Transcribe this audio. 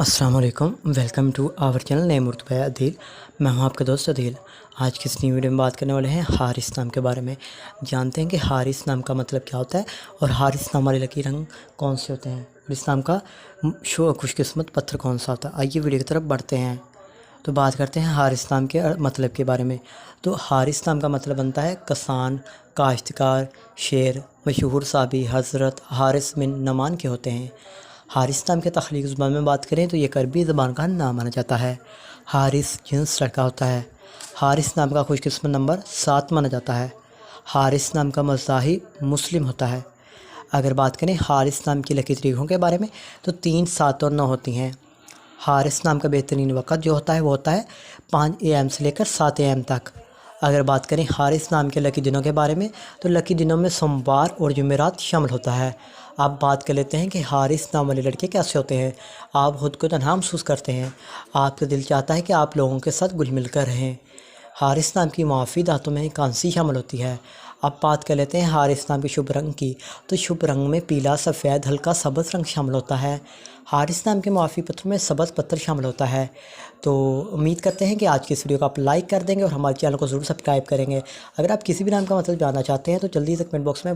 السلام علیکم، welcome to our channel name Urdu by Adeel. میں ہوں آپ کا دوست عدیل۔ آج کی اس نئی ویڈیو میں بات کرنے والے ہیں حارث نام کے بارے میں۔ جانتے ہیں کہ حارث نام کا مطلب کیا ہوتا ہے اور حارث نام والے لکی رنگ کون سے ہوتے ہیں اور اس نام کا خوش قسمت پتھر کون سا ہوتا ہے۔ آئیے ویڈیو کی طرف بڑھتے ہیں تو بات کرتے ہیں حارث نام کے مطلب کے بارے میں۔ تو حارث نام کا مطلب بنتا ہے کسان، کاشتکار، شیر۔ مشہور صحابی حضرت حارث بن نعمان کے ہوتے ہیں۔ حارث نام کے تخلیقی زبان میں بات کریں تو یہ عربی زبان کا نام مانا جاتا ہے۔ حارث جنس لڑکا ہوتا ہے۔ حارث نام کا خوش قسمت نمبر 7 مانا جاتا ہے۔ حارث نام کا مذاہب مسلم ہوتا ہے۔ اگر بات کریں حارث نام کی لکی تاریخوں کے بارے میں تو 3، 7 اور 9 ہوتی ہیں۔ حارث نام کا بہترین وقت جو ہوتا ہے وہ ہوتا ہے 5 AM سے لے کر 7 AM تک۔ اگر بات کریں حارث نام کے لکی دنوں کے بارے میں تو لکی دنوں میں سوموار اور جمعرات شامل ہوتا ہے۔ آپ بات کر لیتے ہیں کہ حارث نام والے لڑکے کیسے ہوتے ہیں۔ آپ خود کو تنہا محسوس کرتے ہیں، آپ کا دل چاہتا ہے کہ آپ لوگوں کے ساتھ گل مل کر رہیں۔ حارث نام کی معافی دھاتوں میں کانسی شامل ہوتی ہے۔ اب بات کر لیتے ہیں حارث نام کے شبھ رنگ کی تو شبھ رنگ میں پیلا، سفید، ہلکا سبز رنگ شامل ہوتا ہے۔ حارث نام کے معافی پتھر میں سبز پتھر شامل ہوتا ہے۔ تو امید کرتے ہیں کہ آج کی اس ویڈیو کو آپ لائک کر دیں گے اور ہمارے چینل کو ضرور سبسکرائب کریں گے۔ اگر آپ کسی بھی نام کا مطلب جاننا چاہتے ہیں تو جلدی سے کمنٹ باکس میں